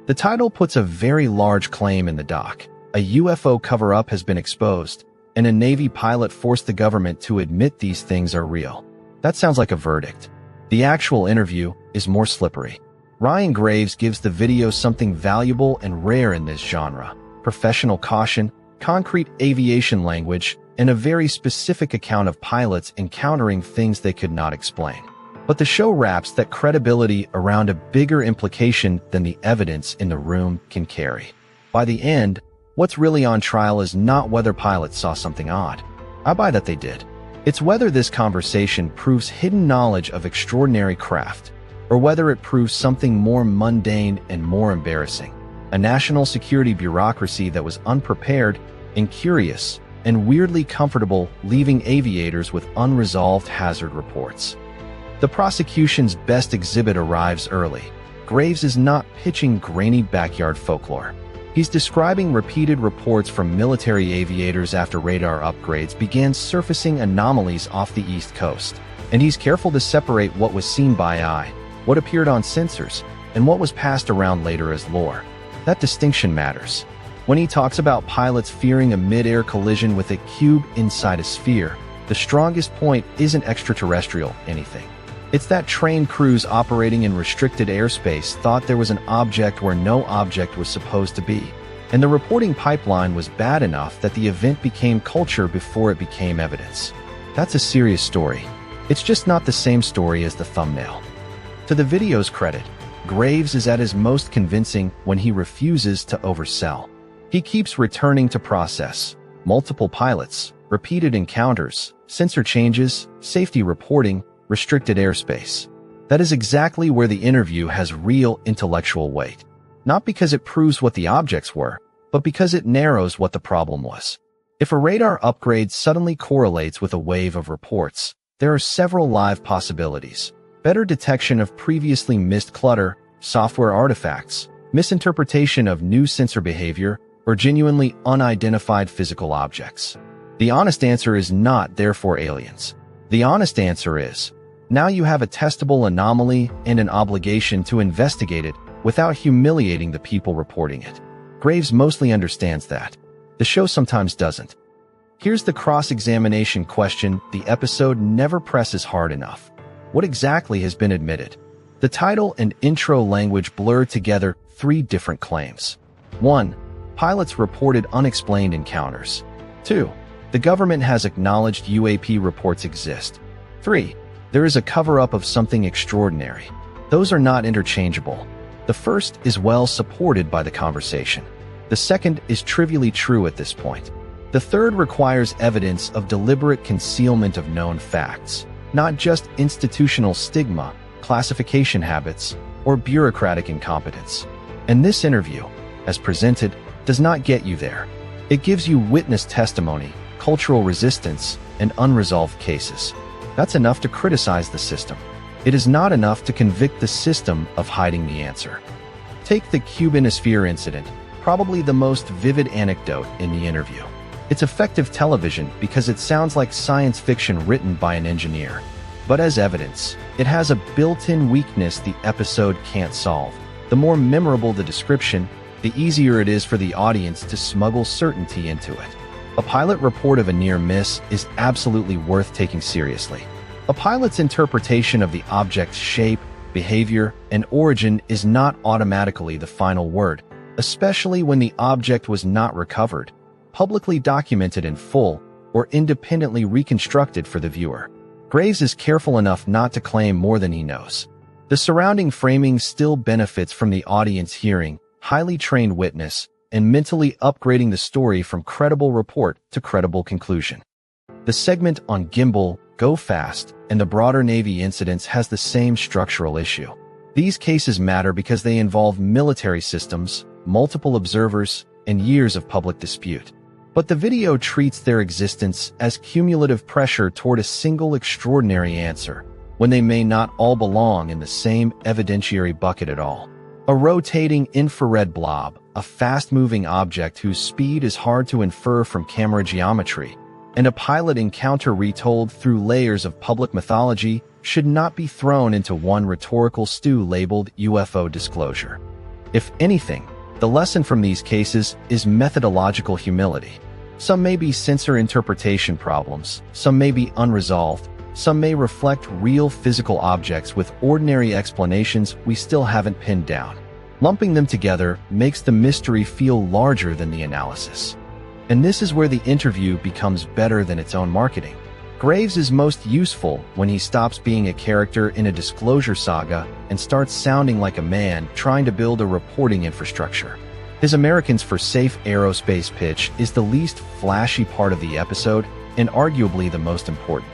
The title puts a very large claim in the doc. A UFO cover-up has been exposed, and a Navy pilot forced the government to admit these things are real. That sounds like a verdict. The actual interview is more slippery. Ryan Graves gives the video something valuable and rare in this genre: professional caution, concrete aviation language, and a very specific account of pilots encountering things they could not explain. But the show wraps that credibility around a bigger implication than the evidence in the room can carry. By the end, what's really on trial is not whether pilots saw something odd. I buy that they did. It's whether this conversation proves hidden knowledge of extraordinary craft, or whether it proves something more mundane and more embarrassing. A national security bureaucracy that was unprepared, incurious, and weirdly comfortable, leaving aviators with unresolved hazard reports. The prosecution's best exhibit arrives early. Graves is not pitching grainy backyard folklore. He's describing repeated reports from military aviators after radar upgrades began surfacing anomalies off the East Coast. And he's careful to separate what was seen by eye, what appeared on sensors, and what was passed around later as lore. That distinction matters. When he talks about pilots fearing a mid-air collision with a cube inside a sphere, the strongest point isn't extraterrestrial anything. It's that train crews operating in restricted airspace thought there was an object where no object was supposed to be, and the reporting pipeline was bad enough that the event became culture before it became evidence. That's a serious story. It's just not the same story as the thumbnail. To the video's credit, Graves is at his most convincing when he refuses to oversell. He keeps returning to process: multiple pilots, repeated encounters, sensor changes, safety reporting, restricted airspace. That is exactly where the interview has real intellectual weight. Not because it proves what the objects were, but because it narrows what the problem was. If a radar upgrade suddenly correlates with a wave of reports, there are several live possibilities: better detection of previously missed clutter, software artifacts, misinterpretation of new sensor behavior, or genuinely unidentified physical objects. The honest answer is not therefore aliens. The honest answer is, now you have a testable anomaly and an obligation to investigate it without humiliating the people reporting it. Graves mostly understands that. The show sometimes doesn't. Here's the cross-examination question the episode never presses hard enough. What exactly has been admitted? The title and intro language blur together three different claims. 1. Pilots reported unexplained encounters. 2. The government has acknowledged UAP reports exist. 3. There is a cover-up of something extraordinary. Those are not interchangeable. The first is well supported by the conversation. The second is trivially true at this point. The third requires evidence of deliberate concealment of known facts, not just institutional stigma, classification habits, or bureaucratic incompetence. And this interview, as presented, does not get you there. It gives you witness testimony, cultural resistance, and unresolved cases. That's enough to criticize the system. It is not enough to convict the system of hiding the answer. Take the Cubanosphere incident, probably the most vivid anecdote in the interview. It's effective television because it sounds like science fiction written by an engineer. But as evidence, it has a built-in weakness the episode can't solve. The more memorable the description, the easier it is for the audience to smuggle certainty into it. A pilot report of a near miss is absolutely worth taking seriously. A pilot's interpretation of the object's shape, behavior, and origin is not automatically the final word, especially when the object was not recovered, publicly documented in full, or independently reconstructed for the viewer. Graves is careful enough not to claim more than he knows. The surrounding framing still benefits from the audience hearing, highly trained witness, and mentally upgrading the story from credible report to credible conclusion. The segment on Gimbal, Go Fast, and the broader Navy incidents has the same structural issue. These cases matter because they involve military systems, multiple observers, and years of public dispute. But the video treats their existence as cumulative pressure toward a single extraordinary answer, when they may not all belong in the same evidentiary bucket at all. A rotating infrared blob, a fast-moving object whose speed is hard to infer from camera geometry, and a pilot encounter retold through layers of public mythology should not be thrown into one rhetorical stew labeled UFO disclosure. If anything, the lesson from these cases is methodological humility. Some may be sensor interpretation problems, some may be unresolved, some may reflect real physical objects with ordinary explanations we still haven't pinned down. Lumping them together makes the mystery feel larger than the analysis. And this is where the interview becomes better than its own marketing. Graves is most useful when he stops being a character in a disclosure saga and starts sounding like a man trying to build a reporting infrastructure. His Americans for Safe Aerospace pitch is the least flashy part of the episode and arguably the most important.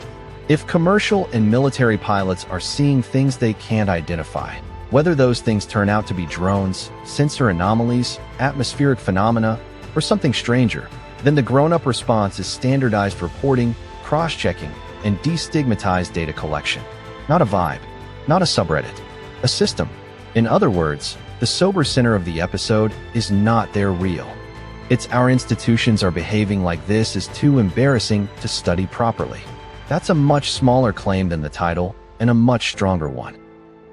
If commercial and military pilots are seeing things they can't identify, whether those things turn out to be drones, sensor anomalies, atmospheric phenomena, or something stranger, then the grown-up response is standardized reporting, cross-checking, and destigmatized data collection. Not a vibe, not a subreddit, a system. In other words, the sober center of the episode is not their real. It's our institutions are behaving like this is too embarrassing to study properly. That's a much smaller claim than the title, and a much stronger one.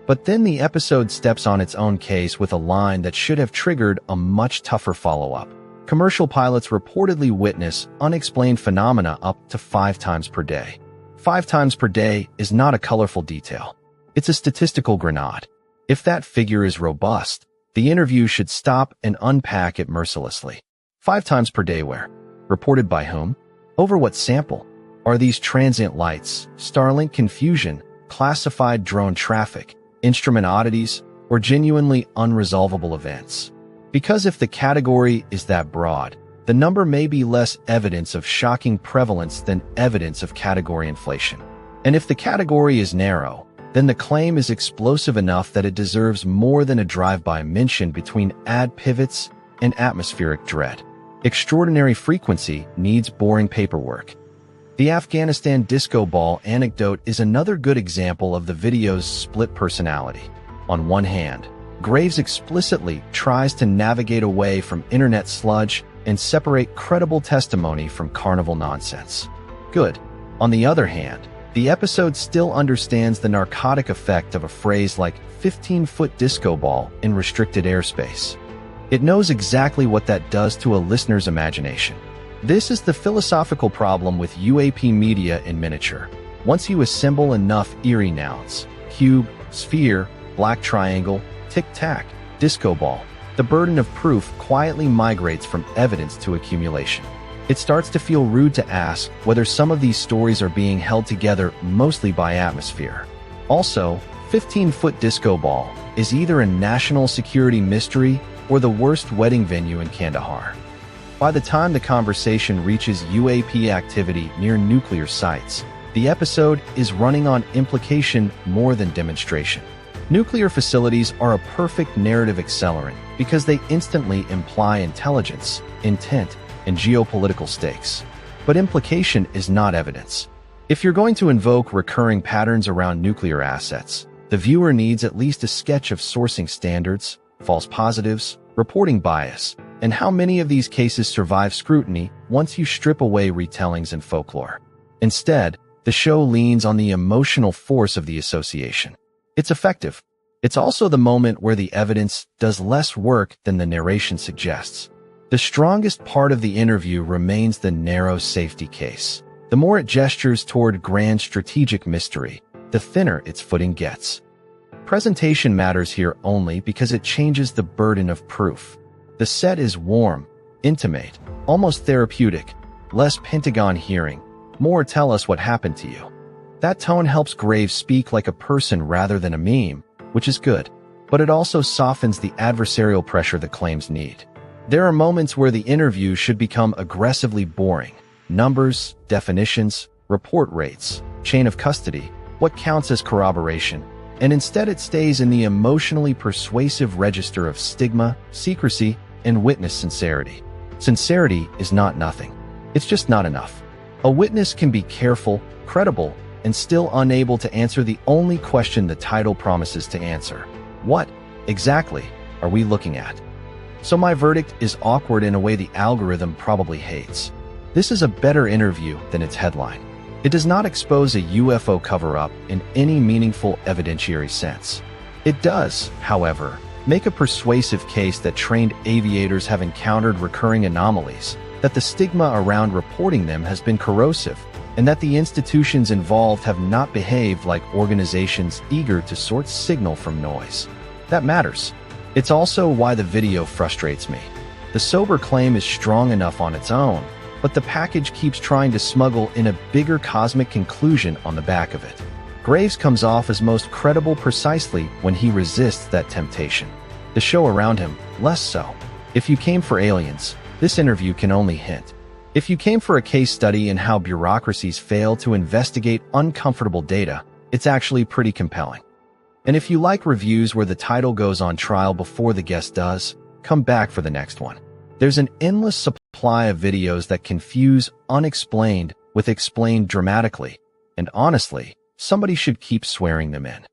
But then the episode steps on its own case with a line that should have triggered a much tougher follow-up. Commercial pilots reportedly witness unexplained phenomena up to 5 times per day. 5 times per day is not a colorful detail. It's a statistical grenade. If that figure is robust, the interview should stop and unpack it mercilessly. 5 times per day where? Reported by whom? Over what sample? Are these transient lights, Starlink confusion, classified drone traffic, instrument oddities, or genuinely unresolvable events? Because if the category is that broad, the number may be less evidence of shocking prevalence than evidence of category inflation. And if the category is narrow, then the claim is explosive enough that it deserves more than a drive-by mention between ad pivots and atmospheric dread. Extraordinary frequency needs boring paperwork. The Afghanistan disco ball anecdote is another good example of the video's split personality. On one hand, Graves explicitly tries to navigate away from internet sludge and separate credible testimony from carnival nonsense. Good. On the other hand, the episode still understands the narcotic effect of a phrase like 15-foot disco ball in restricted airspace. It knows exactly what that does to a listener's imagination. This is the philosophical problem with UAP media in miniature. Once you assemble enough eerie nouns, cube, sphere, black triangle, tic-tac, disco ball, the burden of proof quietly migrates from evidence to accumulation. It starts to feel rude to ask whether some of these stories are being held together mostly by atmosphere. Also, 15-foot disco ball is either a national security mystery or the worst wedding venue in Kandahar. By the time the conversation reaches UAP activity near nuclear sites, the episode is running on implication more than demonstration. Nuclear facilities are a perfect narrative accelerant because they instantly imply intelligence, intent, and geopolitical stakes. But implication is not evidence. If you're going to invoke recurring patterns around nuclear assets, the viewer needs at least a sketch of sourcing standards, false positives, reporting bias, and how many of these cases survive scrutiny once you strip away retellings and folklore. Instead, the show leans on the emotional force of the association. It's effective. It's also the moment where the evidence does less work than the narration suggests. The strongest part of the interview remains the narrow safety case. The more it gestures toward grand strategic mystery, the thinner its footing gets. Presentation matters here only because it changes the burden of proof. The set is warm, intimate, almost therapeutic, less Pentagon hearing, more tell us what happened to you. That tone helps Graves speak like a person rather than a meme, which is good, but it also softens the adversarial pressure the claims need. There are moments where the interview should become aggressively boring. Numbers, definitions, report rates, chain of custody, what counts as corroboration, and instead it stays in the emotionally persuasive register of stigma, secrecy, and witness sincerity. Sincerity is not nothing. It's just not enough. A witness can be careful, credible, and still unable to answer the only question the title promises to answer. What, exactly, are we looking at? So my verdict is awkward in a way the algorithm probably hates. This is a better interview than its headline. It does not expose a UFO cover-up in any meaningful evidentiary sense. It does, however, Make a persuasive case that trained aviators have encountered recurring anomalies, that the stigma around reporting them has been corrosive, and that the institutions involved have not behaved like organizations eager to sort signal from noise. That matters. It's also why the video frustrates me. The sober claim is strong enough on its own, but the package keeps trying to smuggle in a bigger cosmic conclusion on the back of it. Graves comes off as most credible precisely when he resists that temptation. The show around him, less so. If you came for aliens, this interview can only hint. If you came for a case study in how bureaucracies fail to investigate uncomfortable data, it's actually pretty compelling. And if you like reviews where the title goes on trial before the guest does, come back for the next one. There's an endless supply of videos that confuse unexplained with explained dramatically, and honestly, somebody should keep swearing them in.